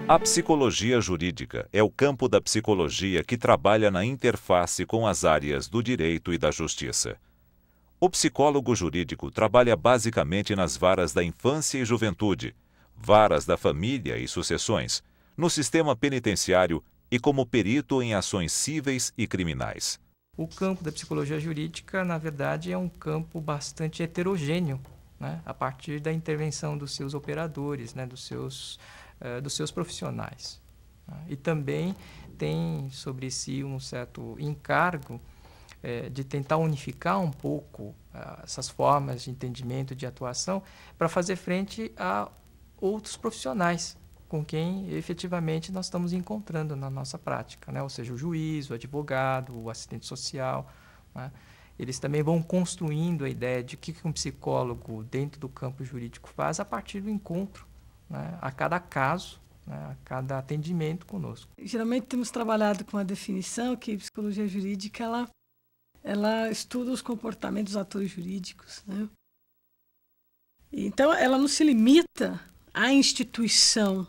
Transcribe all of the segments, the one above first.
A psicologia jurídica é o campo da psicologia que trabalha na interface com as áreas do direito e da justiça. O psicólogo jurídico trabalha basicamente nas varas da infância e juventude, varas da família e sucessões, no sistema penitenciário e como perito em ações cíveis e criminais. O campo da psicologia jurídica, na verdade, é um campo bastante heterogêneo, né? A partir da intervenção dos seus operadores, né? dos seus profissionais. E também tem sobre si um certo encargo de tentar unificar um pouco essas formas de entendimento, de atuação, para fazer frente a outros profissionais com quem efetivamente nós estamos encontrando na nossa prática, né? Ou seja, o juiz, o advogado, o assistente social, né? Eles também vão construindo a ideia de o que um psicólogo dentro do campo jurídico faz a partir do encontro, né? A cada caso, né? A cada atendimento conosco. Geralmente temos trabalhado com a definição que a psicologia jurídica ela estuda os comportamentos dos atores jurídicos, né? Então, ela não se limita à instituição,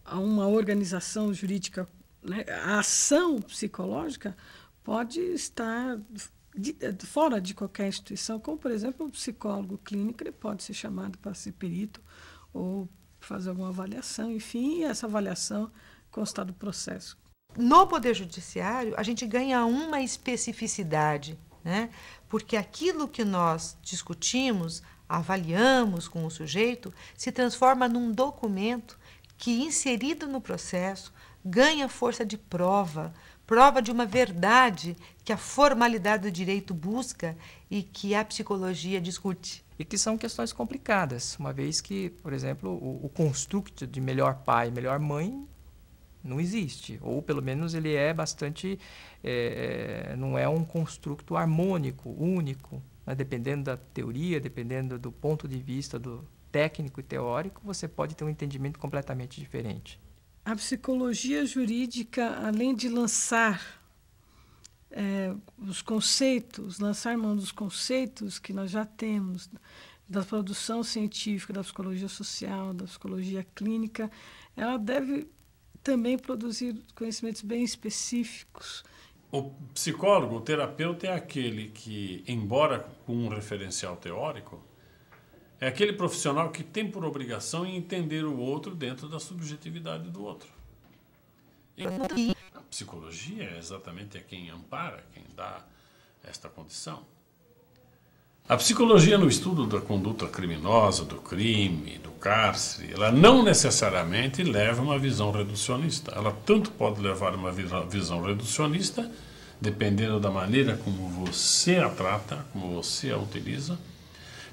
a uma organização jurídica, né? A ação psicológica pode estar fora de qualquer instituição, como, por exemplo, o psicólogo clínico, ele pode ser chamado para ser perito ou fazer alguma avaliação, enfim, e essa avaliação constar do processo. No Poder Judiciário, a gente ganha uma especificidade, né? Porque aquilo que nós discutimos, avaliamos com o sujeito, se transforma num documento que, inserido no processo, ganha força de prova, prova de uma verdade que a formalidade do direito busca e que a psicologia discute. E que são questões complicadas, uma vez que, por exemplo, o construto de melhor pai, melhor mãe não existe, ou pelo menos ele é bastante, não é um construto harmônico, único, né? Dependendo da teoria, dependendo do ponto de vista do técnico e teórico, você pode ter um entendimento completamente diferente. A psicologia jurídica, além de lançar os conceitos, lançar mão dos conceitos que nós já temos, da produção científica, da psicologia social, da psicologia clínica, ela deve também produzir conhecimentos bem específicos. O psicólogo, o terapeuta, é aquele que, embora com um referencial teórico, é aquele profissional que tem por obrigação entender o outro dentro da subjetividade do outro. E a psicologia é exatamente quem ampara, quem dá esta condição. A psicologia no estudo da conduta criminosa, do crime, do cárcere, ela não necessariamente leva uma visão reducionista. Ela tanto pode levar uma visão reducionista, dependendo da maneira como você a trata, como você a utiliza,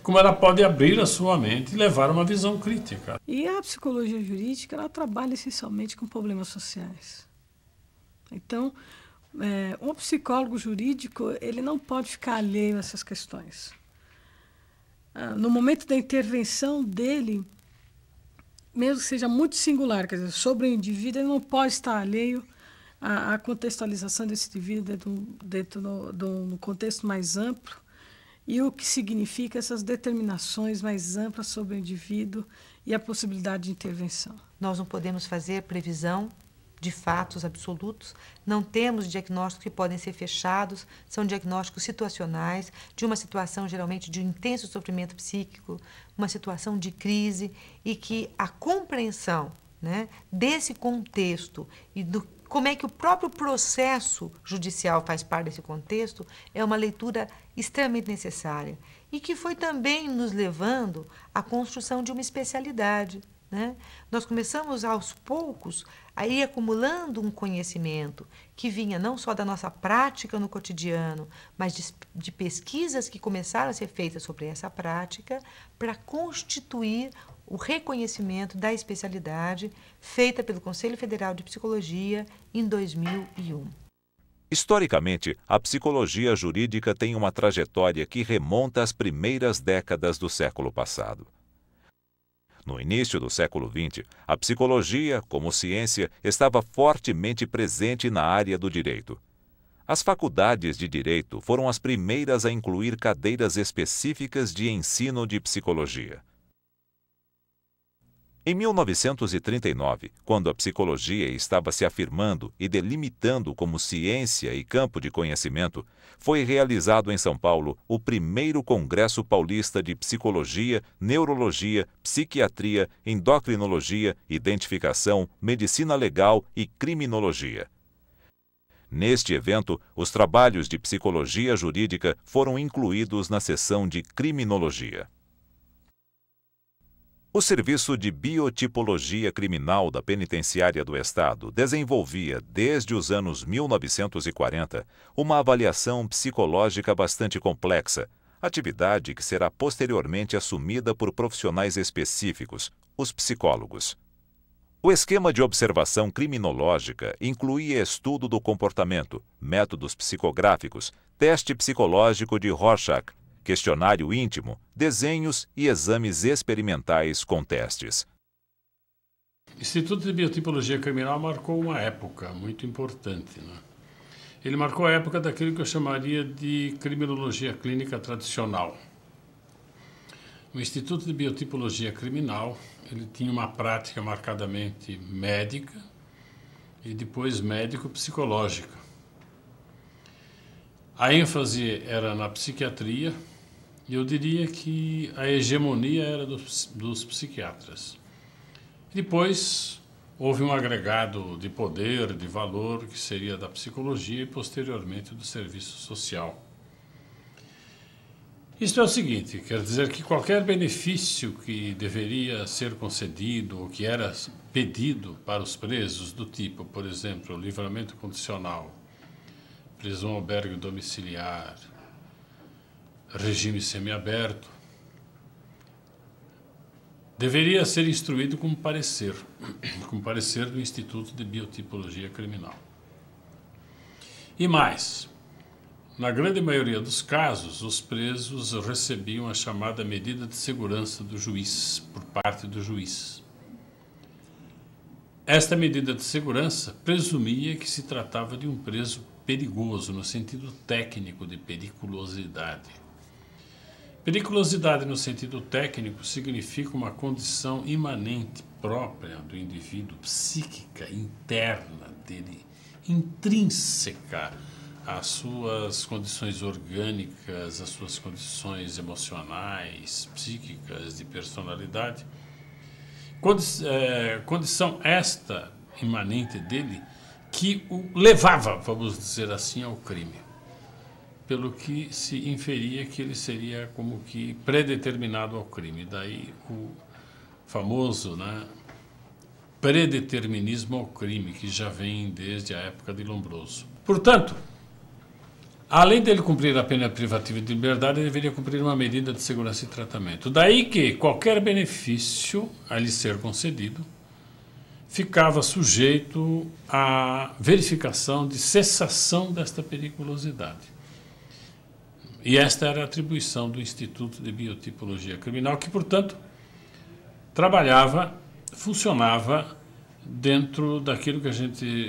como ela pode abrir a sua mente e levar uma visão crítica. E a psicologia jurídica, ela trabalha essencialmente com problemas sociais. Então, um psicólogo jurídico, ele não pode ficar alheio a essas questões. No momento da intervenção dele, mesmo que seja muito singular, quer dizer, sobre o indivíduo, ele não pode estar alheio à contextualização desse indivíduo dentro de um contexto mais amplo e o que significa essas determinações mais amplas sobre o indivíduo e a possibilidade de intervenção. Nós não podemos fazer previsão de fatos absolutos, não temos diagnósticos que podem ser fechados, são diagnósticos situacionais, de uma situação geralmente de intenso sofrimento psíquico, uma situação de crise, e que a compreensão, né, desse contexto e do como é que o próprio processo judicial faz parte desse contexto é uma leitura extremamente necessária e que foi também nos levando à construção de uma especialidade, né? Nós começamos aos poucos a ir acumulando um conhecimento que vinha não só da nossa prática no cotidiano, mas de pesquisas que começaram a ser feitas sobre essa prática para constituir o reconhecimento da especialidade feita pelo Conselho Federal de Psicologia em 2001. Historicamente, a psicologia jurídica tem uma trajetória que remonta às primeiras décadas do século passado. No início do século XX, a psicologia, como ciência, estava fortemente presente na área do direito. As faculdades de direito foram as primeiras a incluir cadeiras específicas de ensino de psicologia. Em 1939, quando a psicologia estava se afirmando e delimitando como ciência e campo de conhecimento, foi realizado em São Paulo o primeiro Congresso Paulista de Psicologia, Neurologia, Psiquiatria, Endocrinologia, Identificação, Medicina Legal e Criminologia. Neste evento, os trabalhos de psicologia jurídica foram incluídos na seção de criminologia. O Serviço de Biotipologia Criminal da Penitenciária do Estado desenvolvia, desde os anos 1940, uma avaliação psicológica bastante complexa, atividade que será posteriormente assumida por profissionais específicos, os psicólogos. O esquema de observação criminológica incluía estudo do comportamento, métodos psicográficos, teste psicológico de Rorschach, questionário íntimo, desenhos e exames experimentais com testes. O Instituto de Biotipologia Criminal marcou uma época muito importante, né? Ele marcou a época daquilo que eu chamaria de criminologia clínica tradicional. O Instituto de Biotipologia Criminal, ele tinha uma prática marcadamente médica e depois médico-psicológica. A ênfase era na psiquiatria e eu diria que a hegemonia era dos psiquiatras. Depois houve um agregado de poder, de valor, que seria da psicologia e posteriormente do serviço social. Isto é o seguinte, quer dizer que qualquer benefício que deveria ser concedido ou que era pedido para os presos, do tipo, por exemplo, livramento condicional, prisão albergue domiciliar, regime semiaberto, deveria ser instruído com parecer do Instituto de Biotipologia Criminal. E mais, na grande maioria dos casos, os presos recebiam a chamada medida de segurança do juiz, por parte do juiz. Esta medida de segurança presumia que se tratava de um preso perigoso, no sentido técnico de periculosidade. Periculosidade no sentido técnico significa uma condição imanente própria do indivíduo, psíquica, interna dele, intrínseca às suas condições orgânicas, às suas condições emocionais, psíquicas, de personalidade. Condição esta imanente dele que o levava, vamos dizer assim, ao crime. Pelo que se inferia que ele seria como que predeterminado ao crime. Daí o famoso, predeterminismo ao crime, que já vem desde a época de Lombroso. Portanto, além dele cumprir a pena privativa de liberdade, ele deveria cumprir uma medida de segurança e tratamento. Daí que qualquer benefício a lhe ser concedido ficava sujeito à verificação de cessação desta periculosidade. E esta era a atribuição do Instituto de Biotipologia Criminal, que, portanto, funcionava dentro daquilo que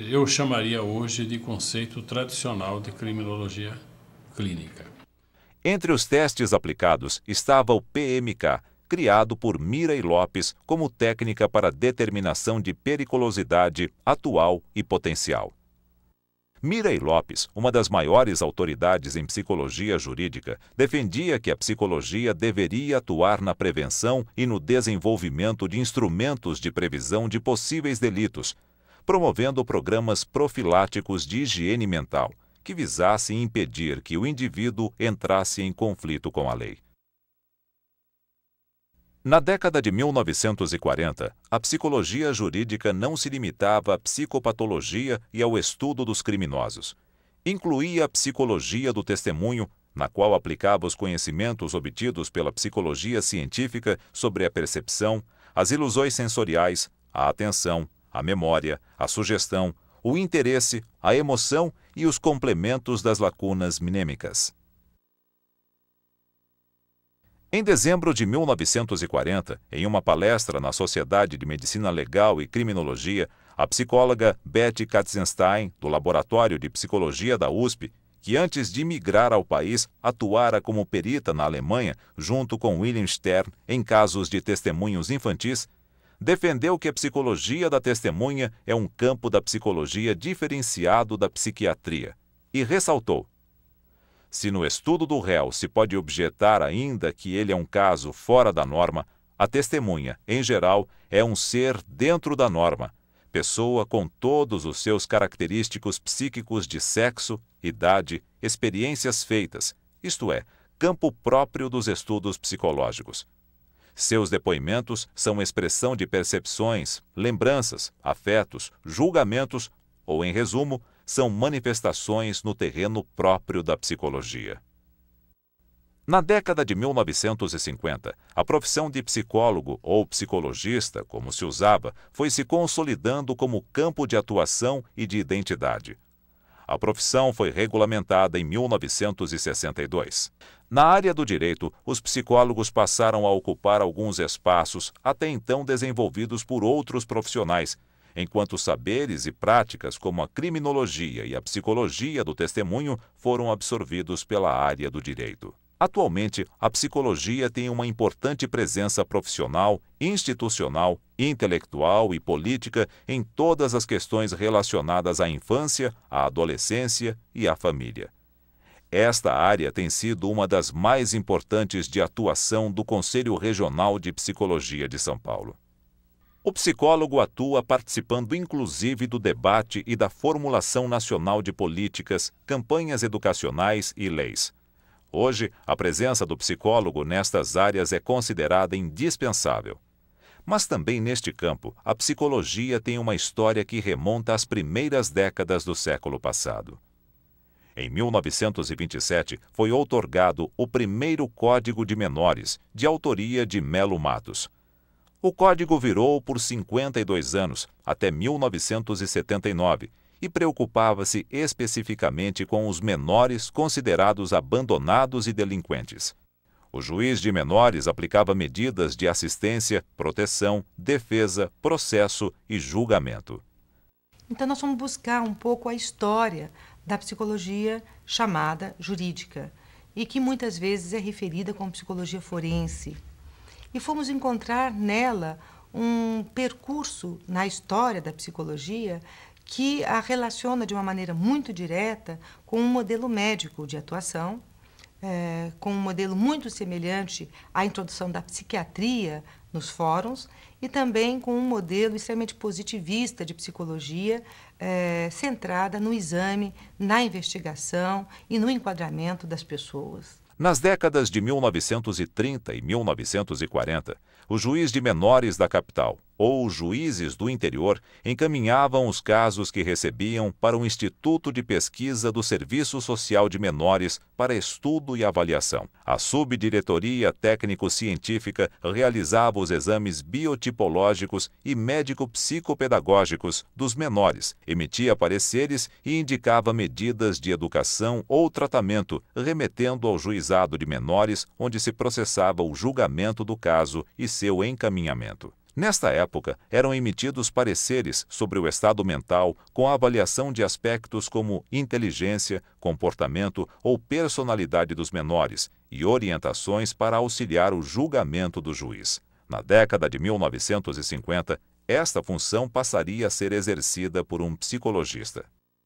eu chamaria hoje de conceito tradicional de criminologia clínica. Entre os testes aplicados estava o PMK, criado por Mirey Lopes como técnica para determinação de periculosidade atual e potencial. Mirey Lopes, uma das maiores autoridades em psicologia jurídica, defendia que a psicologia deveria atuar na prevenção e no desenvolvimento de instrumentos de previsão de possíveis delitos, promovendo programas profiláticos de higiene mental, que visassem impedir que o indivíduo entrasse em conflito com a lei. Na década de 1940, a psicologia jurídica não se limitava à psicopatologia e ao estudo dos criminosos. Incluía a psicologia do testemunho, na qual aplicava os conhecimentos obtidos pela psicologia científica sobre a percepção, as ilusões sensoriais, a atenção, a memória, a sugestão, o interesse, a emoção e os complementos das lacunas mnêmicas. Em dezembro de 1940, em uma palestra na Sociedade de Medicina Legal e Criminologia, a psicóloga Betty Katzenstein, do Laboratório de Psicologia da USP, que antes de migrar ao país atuara como perita na Alemanha, junto com William Stern, em casos de testemunhos infantis, defendeu que a psicologia da testemunha é um campo da psicologia diferenciado da psiquiatria e ressaltou: se no estudo do réu se pode objetar ainda que ele é um caso fora da norma, a testemunha, em geral, é um ser dentro da norma, pessoa com todos os seus característicos psíquicos de sexo, idade, experiências feitas, isto é, campo próprio dos estudos psicológicos. Seus depoimentos são expressão de percepções, lembranças, afetos, julgamentos ou, em resumo, são manifestações no terreno próprio da psicologia. Na década de 1950, a profissão de psicólogo ou psicologista, como se usava, foi se consolidando como campo de atuação e de identidade. A profissão foi regulamentada em 1962. Na área do direito, os psicólogos passaram a ocupar alguns espaços até então desenvolvidos por outros profissionais, enquanto saberes e práticas como a criminologia e a psicologia do testemunho foram absorvidos pela área do direito. Atualmente, a psicologia tem uma importante presença profissional, institucional, intelectual e política em todas as questões relacionadas à infância, à adolescência e à família. Esta área tem sido uma das mais importantes de atuação do Conselho Regional de Psicologia de São Paulo. O psicólogo atua participando inclusive do debate e da formulação nacional de políticas, campanhas educacionais e leis. Hoje, a presença do psicólogo nestas áreas é considerada indispensável. Mas também neste campo, a psicologia tem uma história que remonta às primeiras décadas do século passado. Em 1927, foi outorgado o primeiro Código de Menores, de autoria de Melo Matos. O código virou por 52 anos, até 1979, e preocupava-se especificamente com os menores considerados abandonados e delinquentes. O juiz de menores aplicava medidas de assistência, proteção, defesa, processo e julgamento. Então, nós vamos buscar um pouco a história da psicologia chamada jurídica, e que muitas vezes é referida como psicologia forense. E fomos encontrar nela um percurso na história da psicologia que a relaciona de uma maneira muito direta com um modelo médico de atuação, com um modelo muito semelhante à introdução da psiquiatria nos fóruns e também com um modelo extremamente positivista de psicologia, centrada no exame, na investigação e no enquadramento das pessoas. Nas décadas de 1930 e 1940, o juiz de menores da capital ou os juízes do interior encaminhavam os casos que recebiam para o Instituto de Pesquisa do Serviço Social de Menores para estudo e avaliação. A subdiretoria técnico-científica realizava os exames biotipológicos e médico-psicopedagógicos dos menores, emitia pareceres e indicava medidas de educação ou tratamento, remetendo ao juizado de menores, onde se processava o julgamento do caso e seu encaminhamento. Nesta época, eram emitidos pareceres sobre o estado mental com a avaliação de aspectos como inteligência, comportamento ou personalidade dos menores e orientações para auxiliar o julgamento do juiz. Na década de 1950, esta função passaria a ser exercida por um psicologista.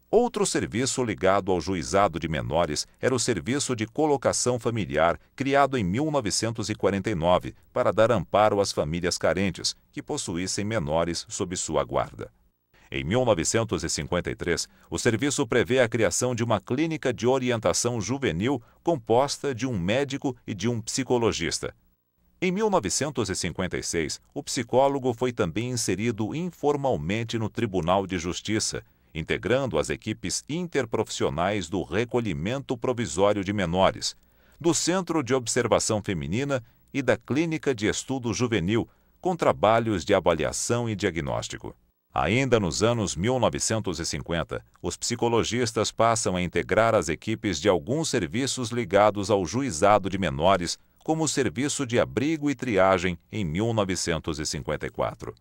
Outro serviço ligado ao juizado de menores era o Serviço de Colocação Familiar, criado em 1949 para dar amparo às famílias carentes que possuíssem menores sob sua guarda. Em 1953, o serviço prevê a criação de uma clínica de orientação juvenil composta de um médico e de um psicologista. Em 1956, o psicólogo foi também inserido informalmente no Tribunal de Justiça, integrando as equipes interprofissionais do Recolhimento Provisório de Menores, do Centro de Observação Feminina e da Clínica de Estudo Juvenil, com trabalhos de avaliação e diagnóstico. Ainda nos anos 1950, os psicologistas passam a integrar as equipes de alguns serviços ligados ao juizado de menores, como o Serviço de Abrigo e Triagem, em 1954.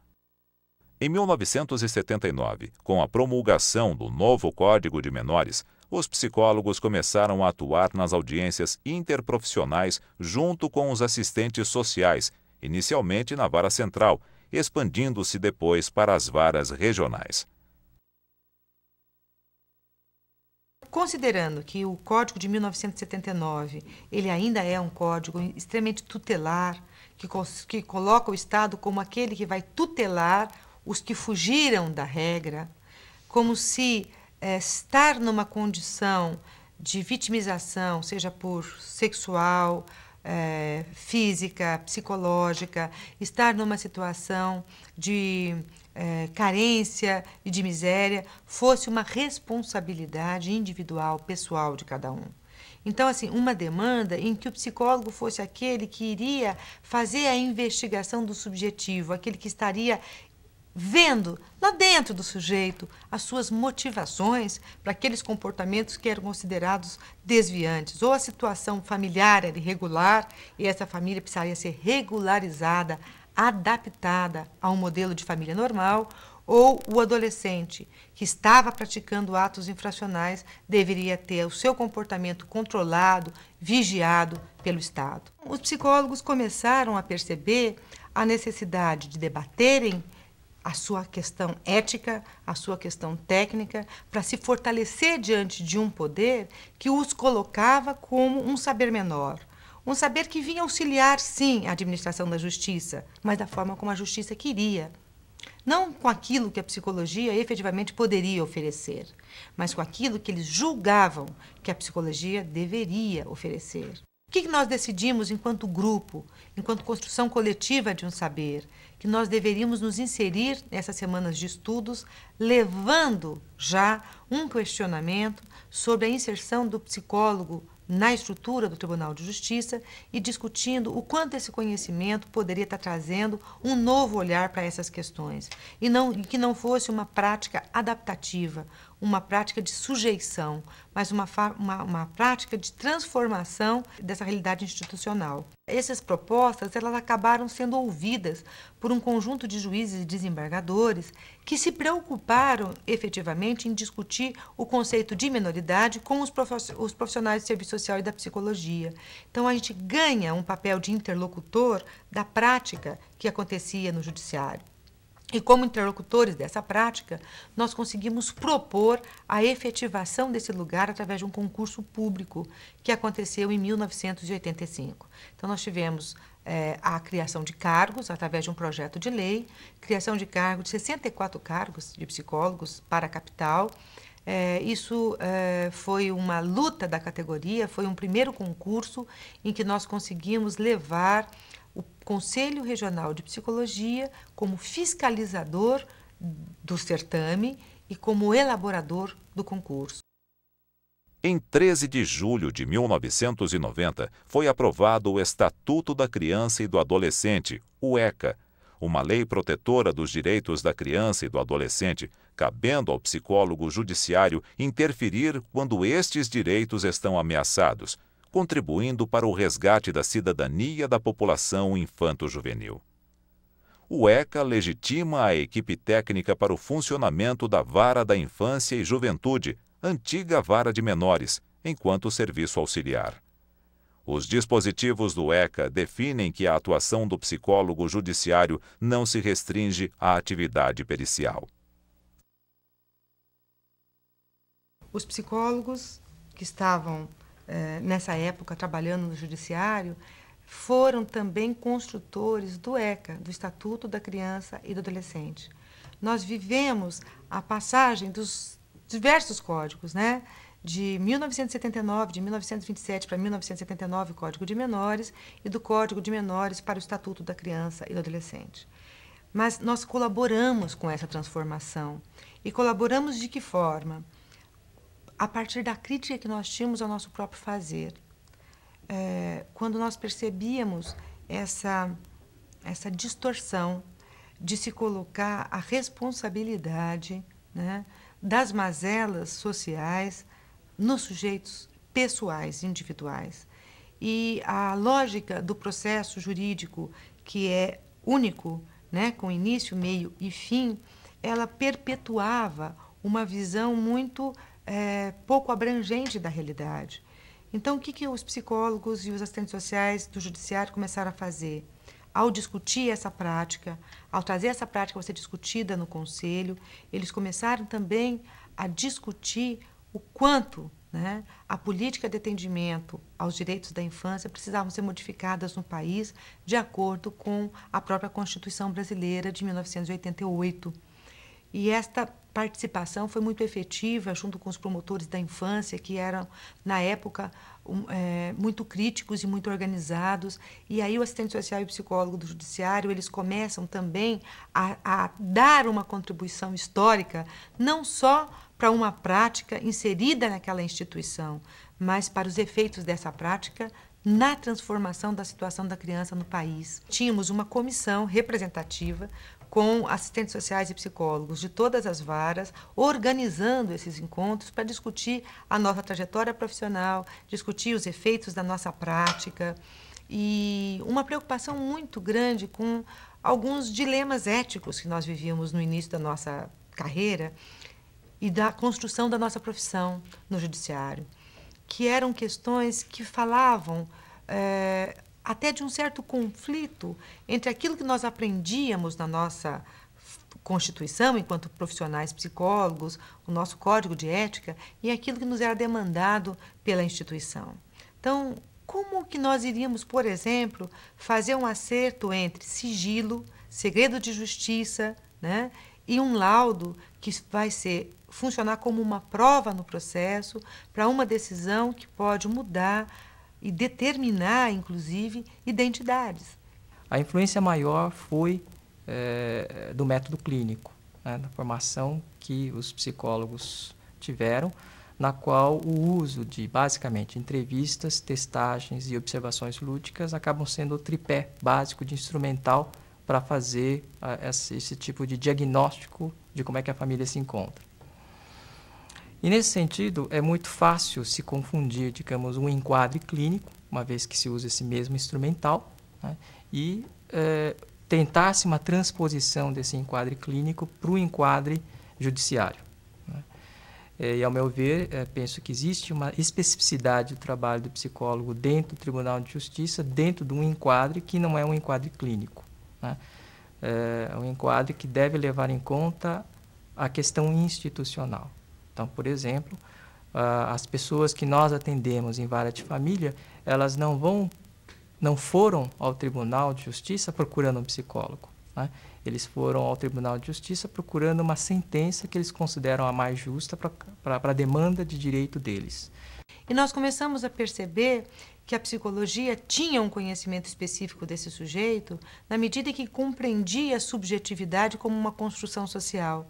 Em 1979, com a promulgação do novo Código de Menores, os psicólogos começaram a atuar nas audiências interprofissionais junto com os assistentes sociais, inicialmente na Vara Central, expandindo-se depois para as varas regionais. Considerando que o Código de 1979 ele ainda é um código extremamente tutelar, que coloca o Estado como aquele que vai tutelar os que fugiram da regra, como se estar numa condição de vitimização, seja por sexual, física, psicológica, estar numa situação de carência e de miséria, fosse uma responsabilidade individual, pessoal de cada um. Então, assim, uma demanda em que o psicólogo fosse aquele que iria fazer a investigação do subjetivo, aquele que estaria vendo lá dentro do sujeito as suas motivações para aqueles comportamentos que eram considerados desviantes, ou a situação familiar era irregular e essa família precisaria ser regularizada, adaptada a um modelo de família normal, ou o adolescente que estava praticando atos infracionais deveria ter o seu comportamento controlado, vigiado pelo Estado. Os psicólogos começaram a perceber a necessidade de debaterem a sua questão ética, a sua questão técnica, para se fortalecer diante de um poder que os colocava como um saber menor. Um saber que vinha auxiliar, sim, a administração da justiça, mas da forma como a justiça queria. Não com aquilo que a psicologia efetivamente poderia oferecer, mas com aquilo que eles julgavam que a psicologia deveria oferecer. O que nós decidimos enquanto grupo, enquanto construção coletiva de um saber? Que nós deveríamos nos inserir nessas semanas de estudos, levando já um questionamento sobre a inserção do psicólogo na estrutura do Tribunal de Justiça e discutindo o quanto esse conhecimento poderia estar trazendo um novo olhar para essas questões. E que não fosse uma prática adaptativa, uma prática de sujeição, mas uma prática de transformação dessa realidade institucional. Essas propostas elas acabaram sendo ouvidas por um conjunto de juízes e desembargadores que se preocuparam efetivamente em discutir o conceito de minoridade com os profissionais de serviço social e da psicologia. Então, a gente ganha um papel de interlocutor da prática que acontecia no judiciário. E como interlocutores dessa prática, nós conseguimos propor a efetivação desse lugar através de um concurso público que aconteceu em 1985. Então, nós tivemos a criação de cargos através de um projeto de lei, criação de cargos, de 64 cargos de psicólogos para a capital. Isso foi uma luta da categoria, foi um primeiro concurso em que nós conseguimos levar o Conselho Regional de Psicologia como fiscalizador do certame e como elaborador do concurso. Em 13 de julho de 1990, foi aprovado o Estatuto da Criança e do Adolescente, o ECA, uma lei protetora dos direitos da criança e do adolescente, cabendo ao psicólogo judiciário interferir quando estes direitos estão ameaçados, contribuindo para o resgate da cidadania da população infanto-juvenil. O ECA legitima a equipe técnica para o funcionamento da Vara da Infância e Juventude, antiga Vara de Menores, enquanto serviço auxiliar. Os dispositivos do ECA definem que a atuação do psicólogo judiciário não se restringe à atividade pericial. Os psicólogos que estavam nessa época trabalhando no judiciário foram também construtores do ECA, do Estatuto da Criança e do Adolescente. Nós vivemos a passagem dos diversos códigos, né? De 1979, de 1927 para 1979, o Código de Menores, e do Código de Menores para o Estatuto da Criança e do Adolescente. Mas nós colaboramos com essa transformação. E colaboramos de que forma? A partir da crítica que nós tínhamos ao nosso próprio fazer. Quando nós percebíamos essa distorção de se colocar a responsabilidade, né, das mazelas sociais nos sujeitos pessoais, individuais. E a lógica do processo jurídico, que é único, né, com início, meio e fim, ela perpetuava uma visão muito pouco abrangente da realidade. Então, o que os psicólogos e os assistentes sociais do judiciário começaram a fazer? ao discutir essa prática, ao trazer essa prática para ser discutida no Conselho, eles começaram também a discutir o quanto, né, a política de atendimento aos direitos da infância precisavam ser modificadas no país de acordo com a própria Constituição Brasileira de 1988. E esta participação foi muito efetiva junto com os promotores da infância, que eram, na época, muito críticos e muito organizados. E aí o assistente social e o psicólogo do judiciário, eles começam também a dar uma contribuição histórica, não só para uma prática inserida naquela instituição, mas para os efeitos dessa prática na transformação da situação da criança no país. Tínhamos uma comissão representativa com assistentes sociais e psicólogos de todas as varas, organizando esses encontros para discutir a nossa trajetória profissional, discutir os efeitos da nossa prática e uma preocupação muito grande com alguns dilemas éticos que nós vivíamos no início da nossa carreira e da construção da nossa profissão no judiciário, que eram questões que falavam até de um certo conflito entre aquilo que nós aprendíamos na nossa Constituição, enquanto profissionais psicólogos, o nosso código de ética, e aquilo que nos era demandado pela instituição. Então, como que nós iríamos, por exemplo, fazer um acerto entre sigilo, segredo de justiça, né, e um laudo que vai funcionar como uma prova no processo para uma decisão que pode mudar e determinar, inclusive, identidades. A influência maior foi do método clínico, né, da formação que os psicólogos tiveram, na qual o uso de, basicamente, entrevistas, testagens e observações lúdicas acabam sendo o tripé básico de instrumental para fazer esse tipo de diagnóstico de como é que a família se encontra. E, nesse sentido, é muito fácil se confundir, digamos, um enquadre clínico, uma vez que se usa esse mesmo instrumental, né, e tentar-se uma transposição desse enquadre clínico para o enquadre judiciário, né. E, ao meu ver, penso que existe uma especificidade do trabalho do psicólogo dentro do Tribunal de Justiça, dentro de um enquadre que não é um enquadre clínico, né. É um enquadre que deve levar em conta a questão institucional. Então, por exemplo, as pessoas que nós atendemos em vara de família, elas não foram ao Tribunal de Justiça procurando um psicólogo, né? Eles foram ao Tribunal de Justiça procurando uma sentença que eles consideram a mais justa para a demanda de direito deles. E nós começamos a perceber que a psicologia tinha um conhecimento específico desse sujeito na medida que compreendia a subjetividade como uma construção social,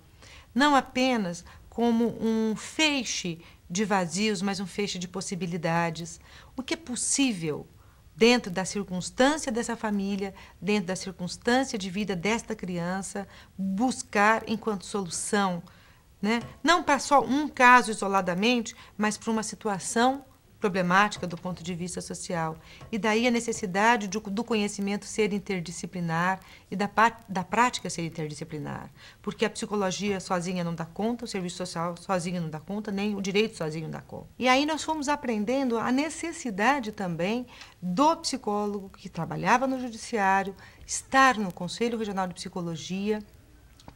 não apenas como um feixe de vazios, mas um feixe de possibilidades. O que é possível dentro da circunstância dessa família, dentro da circunstância de vida desta criança, buscar enquanto solução, né? Não para só um caso isoladamente, mas para uma situação problemática do ponto de vista social. E daí a necessidade do conhecimento ser interdisciplinar e da prática ser interdisciplinar. Porque a psicologia sozinha não dá conta, o serviço social sozinho não dá conta, nem o direito sozinho não dá conta. E aí nós fomos aprendendo a necessidade também do psicólogo que trabalhava no judiciário, estar no Conselho Regional de Psicologia,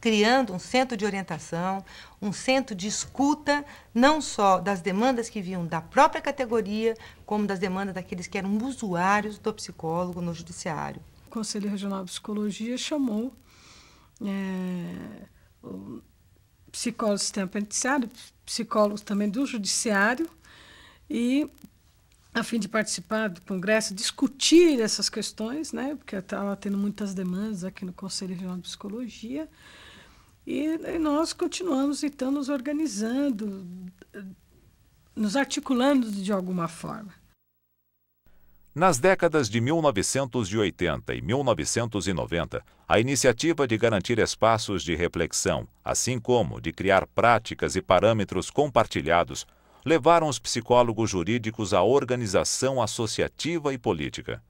criando um centro de orientação, um centro de escuta, não só das demandas que vinham da própria categoria, como das demandas daqueles que eram usuários do psicólogo no judiciário. O Conselho Regional de Psicologia chamou psicólogos do sistema penitenciário, psicólogos também do judiciário, e a fim de participar do congresso, discutir essas questões, né, porque estava tendo muitas demandas aqui no Conselho Regional de Psicologia, e nós continuamos, então, nos organizando, nos articulando de alguma forma. Nas décadas de 1980 e 1990, a iniciativa de garantir espaços de reflexão, assim como de criar práticas e parâmetros compartilhados, levaram os psicólogos jurídicos à organização associativa e política.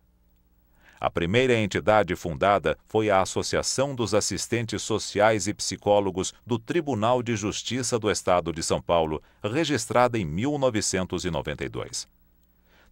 A primeira entidade fundada foi a Associação dos Assistentes Sociais e Psicólogos do Tribunal de Justiça do Estado de São Paulo, registrada em 1992.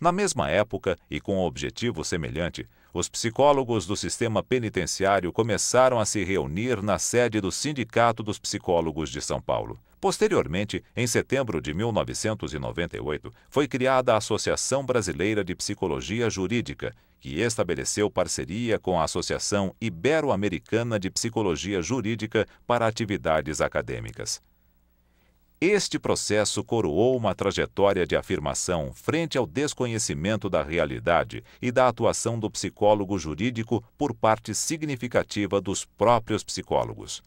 Na mesma época, e com um objetivo semelhante, os psicólogos do sistema penitenciário começaram a se reunir na sede do Sindicato dos Psicólogos de São Paulo. Posteriormente, em setembro de 1998, foi criada a Associação Brasileira de Psicologia Jurídica, que estabeleceu parceria com a Associação Ibero-Americana de Psicologia Jurídica para atividades acadêmicas. Este processo coroou uma trajetória de afirmação frente ao desconhecimento da realidade e da atuação do psicólogo jurídico por parte significativa dos próprios psicólogos.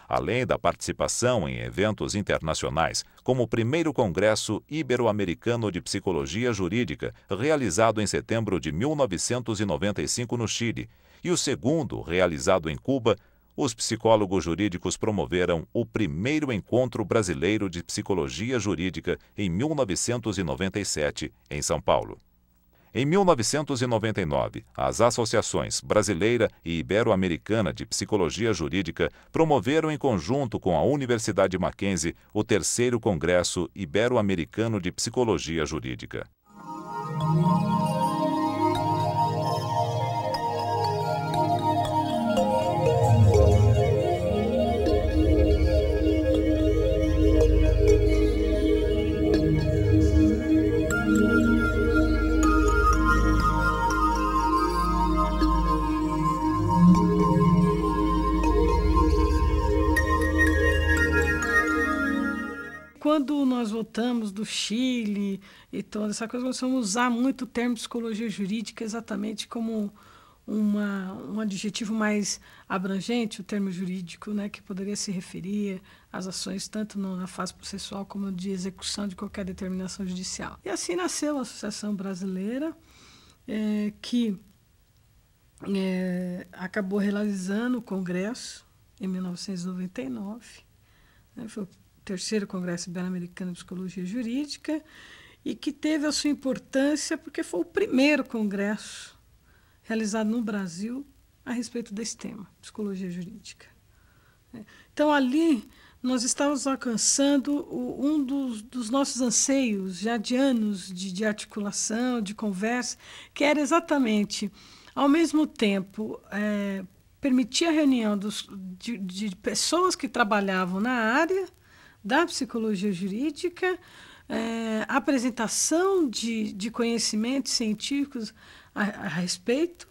Além da participação em eventos internacionais, como o primeiro Congresso Ibero-Americano de Psicologia Jurídica, realizado em setembro de 1995 no Chile, e o segundo, realizado em Cuba, os psicólogos jurídicos promoveram o primeiro Encontro Brasileiro de Psicologia Jurídica em 1997, em São Paulo. Em 1999, as associações Brasileira e Ibero-Americana de Psicologia Jurídica promoveram em conjunto com a Universidade Mackenzie o terceiro Congresso Ibero-Americano de Psicologia Jurídica. Quando nós voltamos do Chile e toda essa coisa, nós vamos usar muito o termo psicologia jurídica exatamente como um adjetivo mais abrangente, o termo jurídico, né, que poderia se referir às ações tanto na fase processual como de execução de qualquer determinação judicial. E assim nasceu a Associação Brasileira, que acabou realizando o congresso em 1999, né, foi o terceiro Congresso Ibero-Americano de Psicologia Jurídica, e que teve a sua importância porque foi o primeiro congresso realizado no Brasil a respeito desse tema, psicologia jurídica. Então, ali, nós estávamos alcançando um dos nossos anseios, já de anos de articulação, de conversa, que era exatamente, ao mesmo tempo, permitir a reunião de pessoas que trabalhavam na área da psicologia jurídica, apresentação de conhecimentos científicos a respeito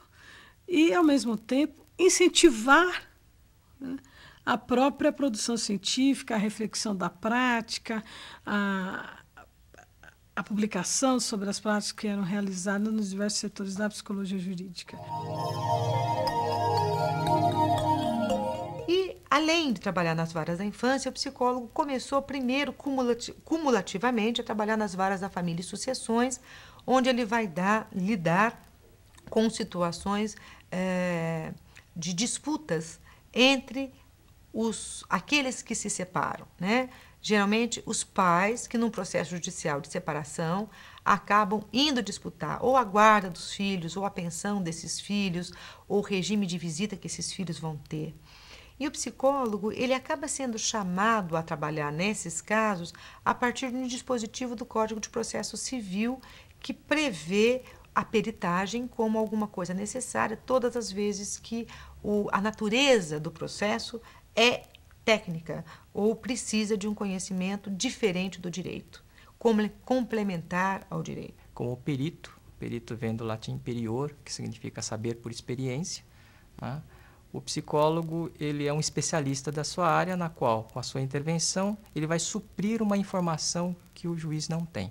e, ao mesmo tempo, incentivar, né, a própria produção científica, a reflexão da prática, a publicação sobre as práticas que eram realizadas nos diversos setores da psicologia jurídica. Além de trabalhar nas varas da infância, o psicólogo começou primeiro cumulativamente a trabalhar nas varas da família e sucessões, onde ele vai lidar com situações de disputas entre aqueles que se separam, né? Geralmente, os pais que, num processo judicial de separação, acabam indo disputar ou a guarda dos filhos, ou a pensão desses filhos, ou o regime de visita que esses filhos vão ter. E o psicólogo, ele acaba sendo chamado a trabalhar nesses casos a partir de um dispositivo do Código de Processo Civil que prevê a peritagem como alguma coisa necessária todas as vezes que a natureza do processo é técnica ou precisa de um conhecimento diferente do direito, complementar ao direito. Como perito vem do latim perior, que significa saber por experiência, né? O psicólogo, ele é um especialista da sua área, na qual, com a sua intervenção, ele vai suprir uma informação que o juiz não tem.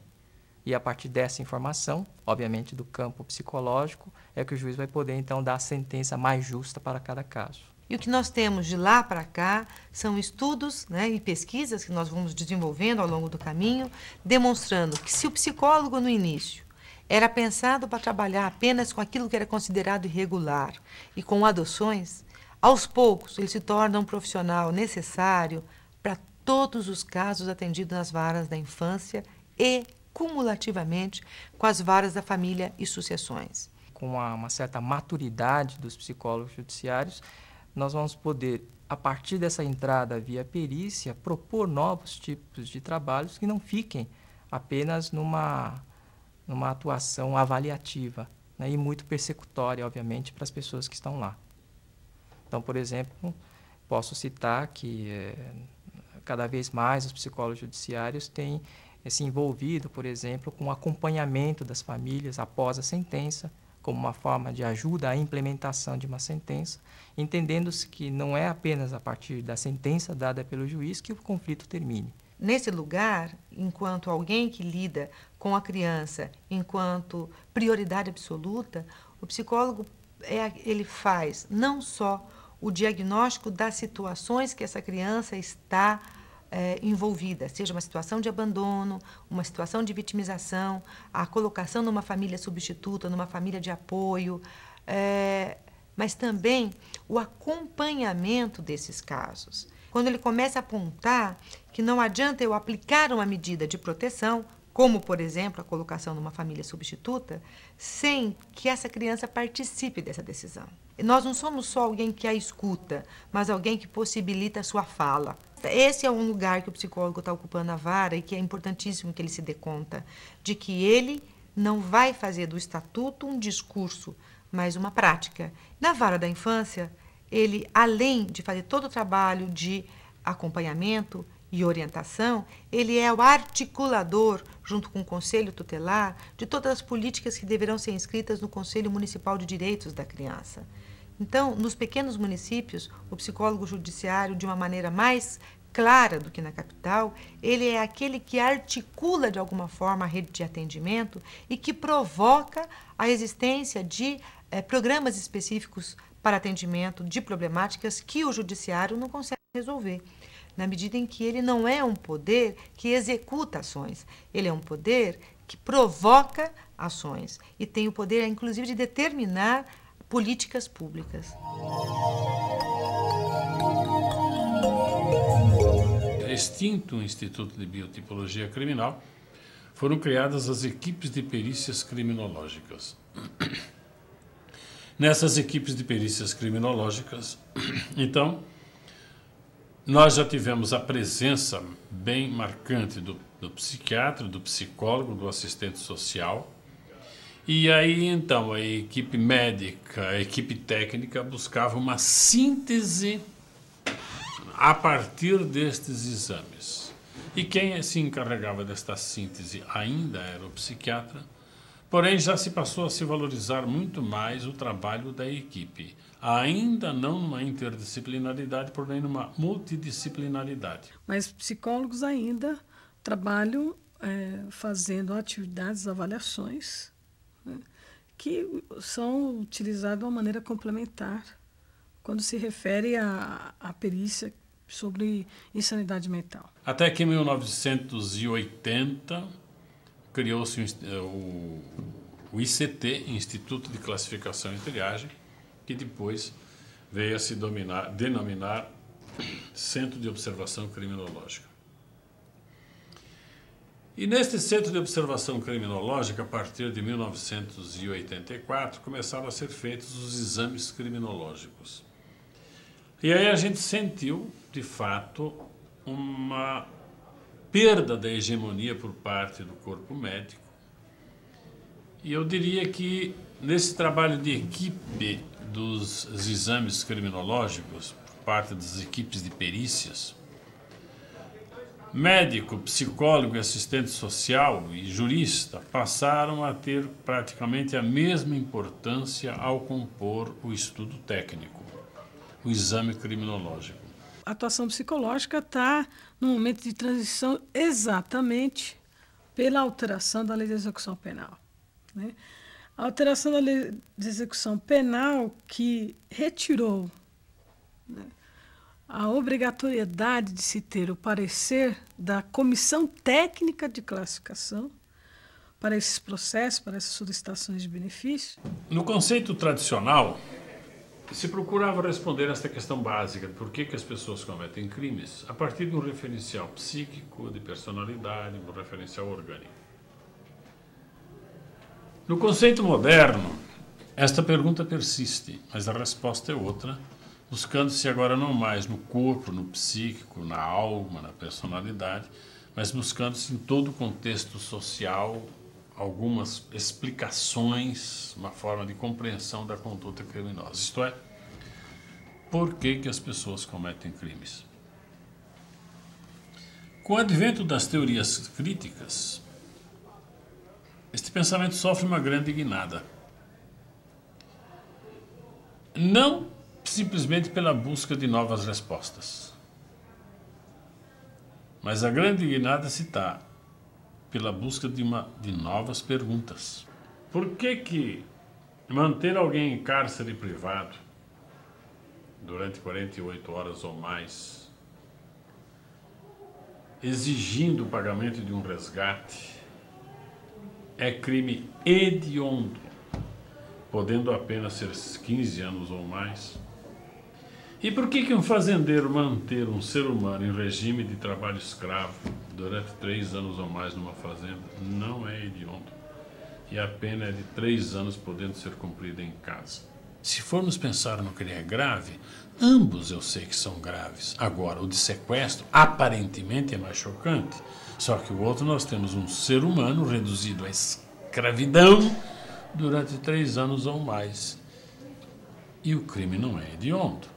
E a partir dessa informação, obviamente do campo psicológico, é que o juiz vai poder, então, dar a sentença mais justa para cada caso. E o que nós temos de lá para cá são estudos, né, e pesquisas que nós vamos desenvolvendo ao longo do caminho, demonstrando que se o psicólogo, no início, era pensado para trabalhar apenas com aquilo que era considerado irregular e com adoções, aos poucos, ele se torna um profissional necessário para todos os casos atendidos nas varas da infância e, cumulativamente, com as varas da família e sucessões. Com uma certa maturidade dos psicólogos judiciários, nós vamos poder, a partir dessa entrada via perícia, propor novos tipos de trabalhos que não fiquem apenas numa atuação avaliativa, né, e muito persecutória, obviamente, para as pessoas que estão lá. Então, por exemplo, posso citar que cada vez mais os psicólogos judiciários têm se envolvido, por exemplo, com o acompanhamento das famílias após a sentença, como uma forma de ajuda à implementação de uma sentença, entendendo-se que não é apenas a partir da sentença dada pelo juiz que o conflito termine. Nesse lugar, enquanto alguém que lida com a criança, enquanto prioridade absoluta, o psicólogo ele faz não só o diagnóstico das situações que essa criança está envolvida, seja uma situação de abandono, uma situação de vitimização, a colocação numa família substituta, numa família de apoio, mas também o acompanhamento desses casos. Quando ele começa a apontar que não adianta eu aplicar uma medida de proteção, como, por exemplo, a colocação numa família substituta, sem que essa criança participe dessa decisão. Nós não somos só alguém que a escuta, mas alguém que possibilita a sua fala. Esse é um lugar que o psicólogo está ocupando a vara e que é importantíssimo que ele se dê conta de que ele não vai fazer do estatuto um discurso, mas uma prática. Na vara da infância, ele, além de fazer todo o trabalho de acompanhamento e orientação, ele é o articulador, junto com o Conselho Tutelar, de todas as políticas que deverão ser inscritas no Conselho Municipal de Direitos da Criança. Então, nos pequenos municípios, o psicólogo judiciário, de uma maneira mais clara do que na capital, ele é aquele que articula de alguma forma a rede de atendimento e que provoca a existência de programas específicos para atendimento de problemáticas que o judiciário não consegue resolver, na medida em que ele não é um poder que executa ações, ele é um poder que provoca ações e tem o poder, inclusive, de determinar políticas públicas. Extinto o Instituto de Biotipologia Criminal, foram criadas as equipes de perícias criminológicas. Nessas equipes de perícias criminológicas, então, nós já tivemos a presença bem marcante do psiquiatra, do psicólogo, do assistente social. E aí, então, a equipe médica, a equipe técnica buscava uma síntese a partir destes exames. E quem se encarregava desta síntese ainda era o psiquiatra, porém já se passou a se valorizar muito mais o trabalho da equipe. Ainda não numa interdisciplinaridade, porém numa multidisciplinaridade. Mas psicólogos ainda trabalham fazendo atividades, avaliações, né, que são utilizadas de uma maneira complementar quando se refere à perícia sobre insanidade mental. Até que em 1980 criou-se o ICT, Instituto de Classificação e Triagem, que depois veio a se denominar Centro de Observação Criminológica. E neste Centro de Observação Criminológica, a partir de 1984, começaram a ser feitos os exames criminológicos. E aí a gente sentiu, de fato, uma perda da hegemonia por parte do corpo médico. E eu diria que nesse trabalho de equipe dos exames criminológicos, por parte das equipes de perícias, médico, psicólogo, assistente social e jurista passaram a ter praticamente a mesma importância ao compor o estudo técnico, o exame criminológico. A atuação psicológica está no momento de transição exatamente pela alteração da lei de execução penal, né? A alteração da lei de execução penal que retirou, né, a obrigatoriedade de se ter o parecer da comissão técnica de classificação para esses processos, para essas solicitações de benefício. No conceito tradicional, se procurava responder esta questão básica de por que as pessoas cometem crimes a partir de um referencial psíquico, de personalidade, um referencial orgânico. No conceito moderno, esta pergunta persiste, mas a resposta é outra, buscando-se agora não mais no corpo, no psíquico, na alma, na personalidade, mas buscando-se em todo o contexto social, algumas explicações, uma forma de compreensão da conduta criminosa. Isto é, por que as pessoas cometem crimes. Com o advento das teorias críticas, este pensamento sofre uma grande guinada. Não simplesmente pela busca de novas respostas, mas a grande guinada se dá pela busca de novas perguntas. Por que manter alguém em cárcere privado durante 48 horas ou mais, exigindo o pagamento de um resgate, é crime hediondo, podendo apenas ser 15 anos ou mais? E por que um fazendeiro manter um ser humano em regime de trabalho escravo durante 3 anos ou mais numa fazenda não é hediondo? E a pena é de 3 anos, podendo ser cumprida em casa. Se formos pensar no que é grave, ambos eu sei que são graves. Agora, o de sequestro aparentemente é mais chocante. Só que o outro, nós temos um ser humano reduzido à escravidão durante 3 anos ou mais. E o crime não é hediondo.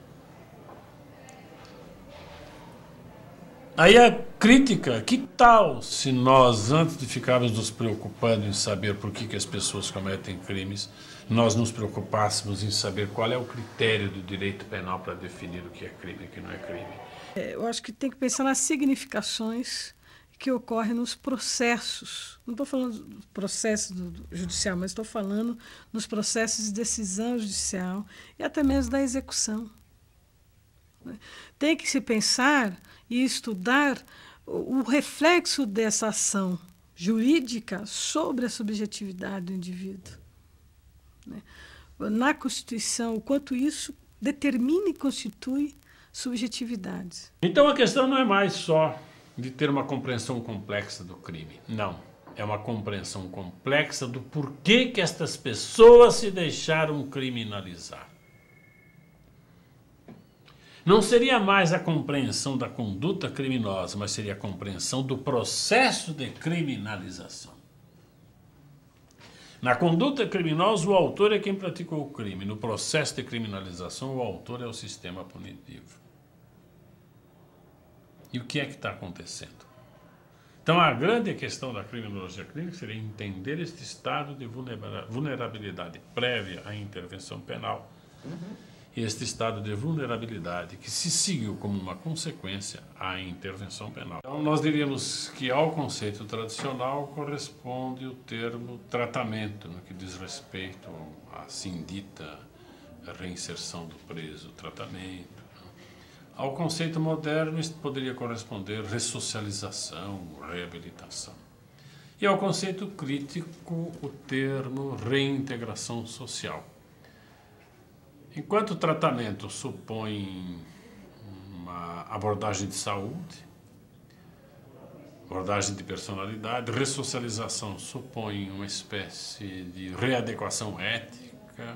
Aí a crítica, que tal se nós, antes de ficarmos nos preocupando em saber por que as pessoas cometem crimes, nós nos preocupássemos em saber qual é o critério do direito penal para definir o que é crime e o que não é crime? Eu acho que tem que pensar nas significações que ocorrem nos processos. Não estou falando do processo judicial, mas estou falando nos processos de decisão judicial e até mesmo da execução. Tem que se pensar e estudar o reflexo dessa ação jurídica sobre a subjetividade do indivíduo. Na Constituição, o quanto isso determina e constitui subjetividades. Então a questão não é mais só de ter uma compreensão complexa do crime. Não. É uma compreensão complexa do porquê que estas pessoas se deixaram criminalizar. Não seria mais a compreensão da conduta criminosa, mas seria a compreensão do processo de criminalização. Na conduta criminosa, o autor é quem praticou o crime. No processo de criminalização, o autor é o sistema punitivo. E o que é que está acontecendo? Então, a grande questão da criminologia clínica seria entender este estado de vulnerabilidade prévia à intervenção penal. Este estado de vulnerabilidade que se seguiu como uma consequência à intervenção penal. Então, nós diríamos que ao conceito tradicional corresponde o termo tratamento, no que diz respeito à assim dita reinserção do preso, tratamento. Ao conceito moderno, isso poderia corresponder ressocialização, reabilitação. E ao conceito crítico, o termo reintegração social. Enquanto o tratamento supõe uma abordagem de saúde, abordagem de personalidade, ressocialização supõe uma espécie de readequação ética,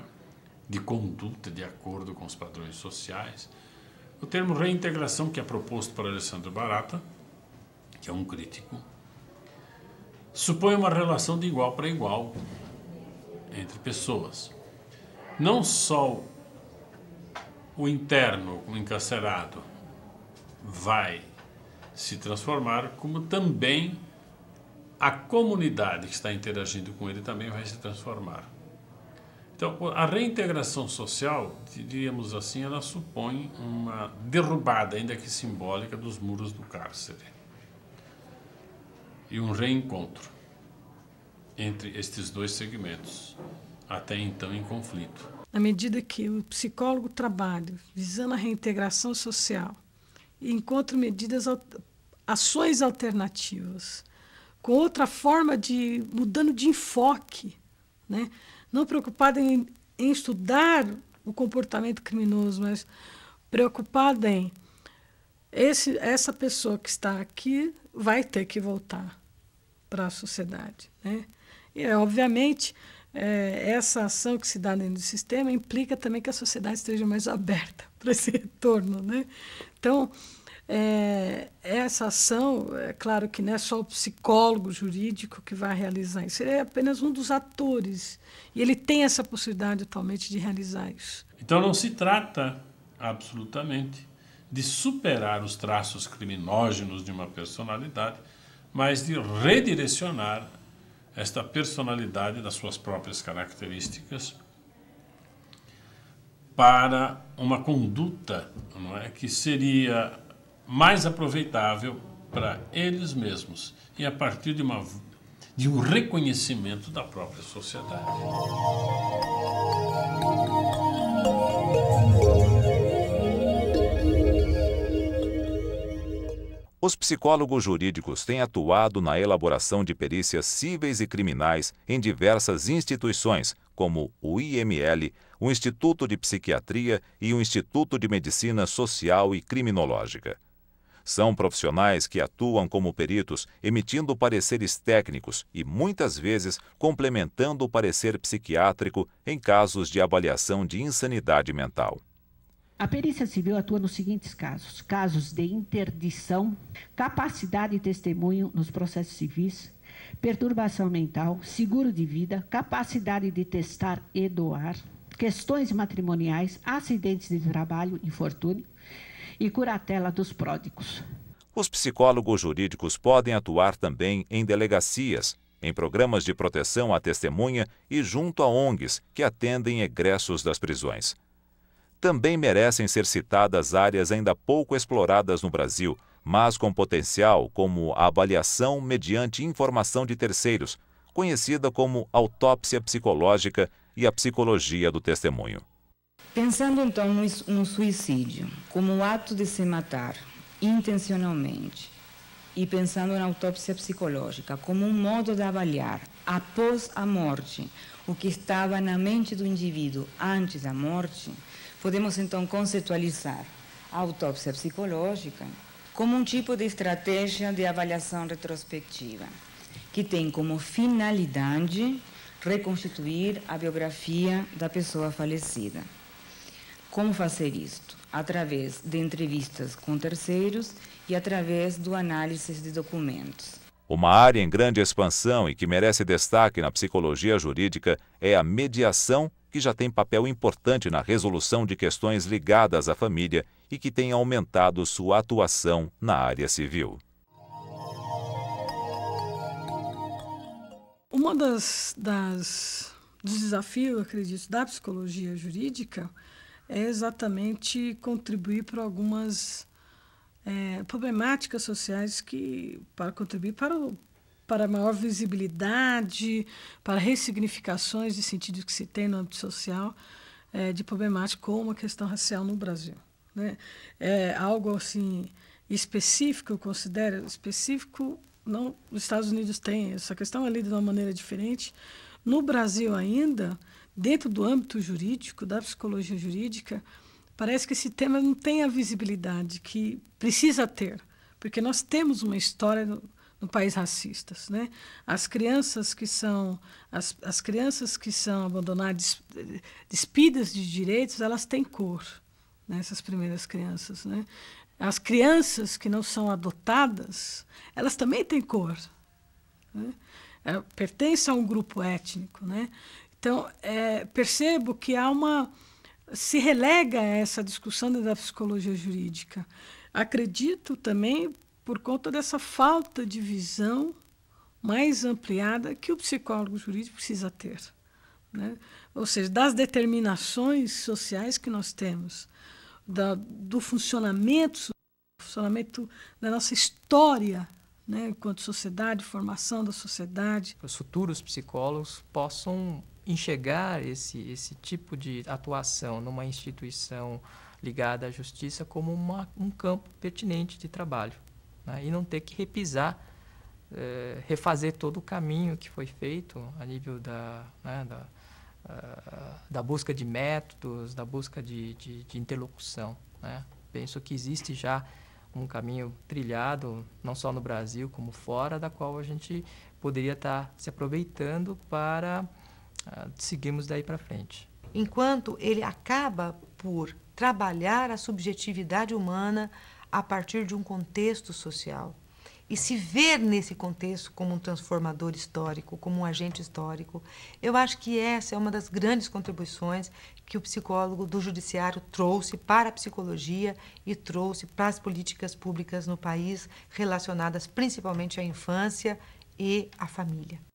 de conduta de acordo com os padrões sociais. O termo reintegração, que é proposto por Alessandro Barata, que é um crítico, supõe uma relação de igual para igual entre pessoas. Não só o interno, o encarcerado, vai se transformar, como também a comunidade que está interagindo com ele também vai se transformar. Então, a reintegração social, diríamos assim, ela supõe uma derrubada, ainda que simbólica, dos muros do cárcere. E um reencontro entre estes dois segmentos, até então em conflito. À medida que o psicólogo trabalha visando a reintegração social e encontra ações alternativas, com outra forma de mudando de enfoque, né? Não preocupado em estudar o comportamento criminoso, mas preocupado em essa pessoa que está aqui vai ter que voltar para a sociedade, né? E, obviamente, essa ação que se dá dentro do sistema implica também que a sociedade esteja mais aberta para esse retorno, né? Então, essa ação, é claro que não é só o psicólogo jurídico que vai realizar isso, ele é apenas um dos atores, e ele tem essa possibilidade atualmente de realizar isso. Então não se trata, absolutamente, de superar os traços criminógenos de uma personalidade, mas de redirecionar esta personalidade das suas próprias características para uma conduta, não é, que seria mais aproveitável para eles mesmos e a partir de um reconhecimento da própria sociedade. Os psicólogos jurídicos têm atuado na elaboração de perícias cíveis e criminais em diversas instituições, como o IML, o Instituto de Psiquiatria e o Instituto de Medicina Social e Criminológica. São profissionais que atuam como peritos, emitindo pareceres técnicos e, muitas vezes, complementando o parecer psiquiátrico em casos de avaliação de insanidade mental. A perícia civil atua nos seguintes casos: casos de interdição, capacidade de testemunho nos processos civis, perturbação mental, seguro de vida, capacidade de testar e doar, questões matrimoniais, acidentes de trabalho, infortúnio e curatela dos pródigos. Os psicólogos jurídicos podem atuar também em delegacias, em programas de proteção à testemunha e junto a ONGs que atendem egressos das prisões. Também merecem ser citadas áreas ainda pouco exploradas no Brasil, mas com potencial, como a avaliação mediante informação de terceiros, conhecida como autópsia psicológica e a psicologia do testemunho. Pensando então no suicídio como o ato de se matar intencionalmente e pensando na autópsia psicológica como um modo de avaliar após a morte o que estava na mente do indivíduo antes da morte, podemos então conceitualizar a autópsia psicológica como um tipo de estratégia de avaliação retrospectiva, que tem como finalidade reconstituir a biografia da pessoa falecida. Como fazer isto? Através de entrevistas com terceiros e através do análise de documentos. Uma área em grande expansão e que merece destaque na psicologia jurídica é a mediação, que já tem papel importante na resolução de questões ligadas à família e que tem aumentado sua atuação na área civil. Uma dos desafios, acredito, da psicologia jurídica é exatamente contribuir para algumas problemáticas sociais para contribuir para maior visibilidade, para ressignificações de sentido que se tem no âmbito social de problemática como a questão racial no Brasil, né? É algo assim específico, eu considero específico. Não, os Estados Unidos têm essa questão, é lida de uma maneira diferente. No Brasil ainda, dentro do âmbito jurídico, da psicologia jurídica, parece que esse tema não tem a visibilidade que precisa ter, porque nós temos uma história no país racistas, né? As crianças que são abandonadas, despidas de direitos, elas têm cor, né? Essas primeiras crianças, né? As crianças que não são adotadas, elas também têm cor, né? Pertencem a um grupo étnico, né? Então, percebo que se relega a essa discussão da psicologia jurídica. Acredito também por conta dessa falta de visão mais ampliada que o psicólogo jurídico precisa ter, né? Ou seja, das determinações sociais que nós temos, do funcionamento da nossa história, né, enquanto sociedade, formação da sociedade. Os futuros psicólogos possam enxergar esse tipo de atuação numa instituição ligada à justiça como um campo pertinente de trabalho, né, e não ter que refazer todo o caminho que foi feito a nível da busca de métodos, da busca de interlocução, né. Penso que existe já um caminho trilhado, não só no Brasil como fora, da qual a gente poderia estar se aproveitando para seguirmos daí para frente. Enquanto ele acaba por trabalhar a subjetividade humana a partir de um contexto social e se ver nesse contexto como um transformador histórico, como um agente histórico. Eu acho que essa é uma das grandes contribuições que o psicólogo do judiciário trouxe para a psicologia e trouxe para as políticas públicas no país, relacionadas principalmente à infância e à família.